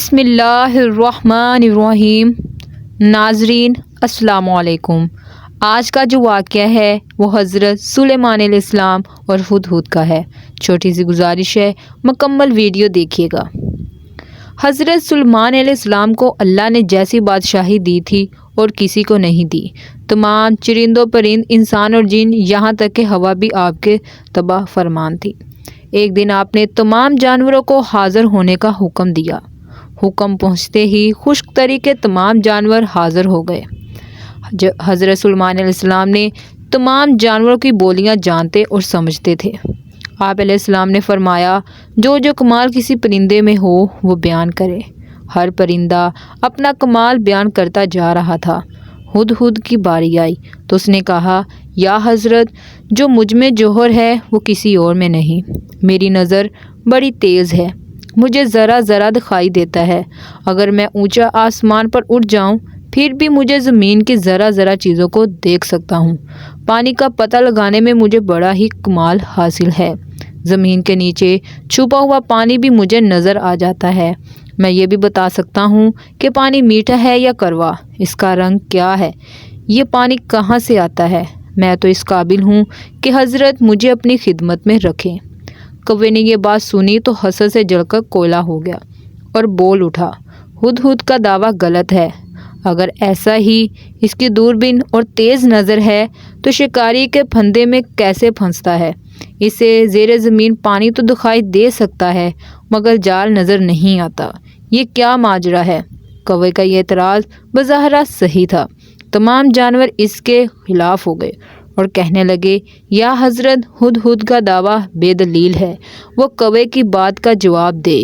بسم اللہ الرحمن الرحیم۔ ناظرین السلام علیکم۔ آج کا جو واقعہ ہے وہ حضرت سلیمان علیہ السلام اور ہدہد کا ہے۔ چھوٹی سی گزارش ہے، مکمل ویڈیو دیکھیے گا۔ حضرت سلیمان علیہ السلام کو اللہ نے جیسی بادشاہی دی تھی اور کسی کو نہیں دی۔ تمام چرند و پرند، انسان اور جن، یہاں تک کہ ہوا بھی آپ کے تبع فرمان تھی۔ ایک دن آپ نے تمام جانوروں کو حاضر ہونے کا حکم دیا۔ حکم پہنچتے ہی خشک تری کے تمام جانور حاضر ہو گئے۔ حضرت سلیمان علیہ السلام نے تمام جانوروں کی بولیاں جانتے اور سمجھتے تھے۔ آپ علیہ السلام نے فرمایا، جو کمال کسی پرندے میں ہو وہ بیان کرے۔ ہر پرندہ اپنا کمال بیان کرتا جا رہا تھا۔ ہدہد کی باری آئی تو اس نے کہا، یا حضرت، جو مجھ میں جوہر ہے وہ کسی اور میں نہیں۔ میری نظر بڑی تیز ہے، مجھے ذرا ذرا دکھائی دیتا ہے۔ اگر میں اونچا آسمان پر اٹھ جاؤں پھر بھی مجھے زمین کی ذرا ذرا چیزوں کو دیکھ سکتا ہوں۔ پانی کا پتہ لگانے میں مجھے بڑا ہی کمال حاصل ہے۔ زمین کے نیچے چھپا ہوا پانی بھی مجھے نظر آ جاتا ہے۔ میں یہ بھی بتا سکتا ہوں کہ پانی میٹھا ہے یا کڑوا، اس کا رنگ کیا ہے، یہ پانی کہاں سے آتا ہے۔ میں تو اس قابل ہوں کہ حضرت مجھے اپنی خدمت میں رکھیں۔ کوے نے یہ بات سنی تو حسد سے جل کر کوئلہ ہو گیا اور بول اٹھا، ہدہد کا دعویٰ غلط ہے۔ اگر ایسا ہی اس کی دوربین اور تیز نظر ہے تو شکاری کے پھندے میں کیسے پھنستا ہے؟ اسے زیر زمین پانی تو دکھائی دے سکتا ہے مگر جال نظر نہیں آتا۔ یہ کیا ماجرا ہے؟ کوے کا یہ اعتراض بظاہر صحیح تھا۔ تمام جانور اس کے خلاف ہو گئے اور کہنے لگے، یا حضرت، ہدہد کا دعویٰ بے دلیل ہے، وہ کوے کی بات کا جواب دے۔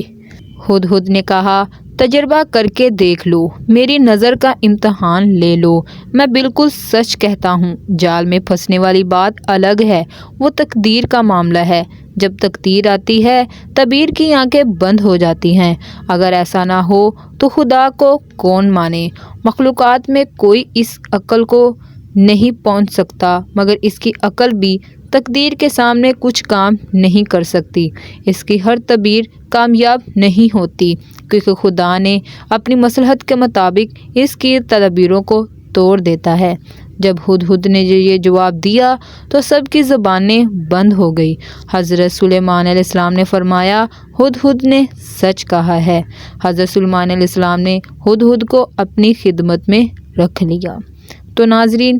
ہدہد نے کہا، تجربہ کر کے دیکھ لو، میری نظر کا امتحان لے لو، میں بالکل سچ کہتا ہوں۔ جال میں پھنسنے والی بات الگ ہے، وہ تقدیر کا معاملہ ہے۔ جب تقدیر آتی ہے تعبیر کی آنکھیں بند ہو جاتی ہیں۔ اگر ایسا نہ ہو تو خدا کو کون مانے؟ مخلوقات میں کوئی اس عقل کو نہیں پہنچ سکتا مگر اس کی عقل بھی تقدیر کے سامنے کچھ کام نہیں کر سکتی۔ اس کی ہر تدبیر کامیاب نہیں ہوتی کیونکہ خدا نے اپنی مصلحت کے مطابق اس کی تدبیروں کو توڑ دیتا ہے۔ جب ہدہد نے یہ جواب دیا تو سب کی زبانیں بند ہو گئی۔ حضرت سلیمان علیہ السلام نے فرمایا، ہدہد نے سچ کہا ہے۔ حضرت سلیمان علیہ السلام نے ہدہد کو اپنی خدمت میں رکھ لیا۔ تو ناظرین،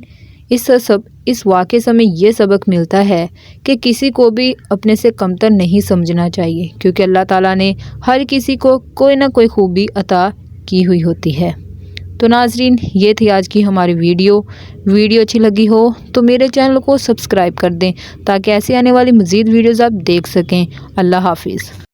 اس واقعے سے ہمیں یہ سبق ملتا ہے کہ کسی کو بھی اپنے سے کمتر نہیں سمجھنا چاہیے، کیونکہ اللہ تعالیٰ نے ہر کسی کو کوئی نہ کوئی خوبی عطا کی ہوئی ہوتی ہے۔ تو ناظرین، یہ تھی آج کی ہماری ویڈیو اچھی لگی ہو تو میرے چینل کو سبسکرائب کر دیں تاکہ ایسی آنے والی مزید ویڈیوز آپ دیکھ سکیں۔ اللہ حافظ۔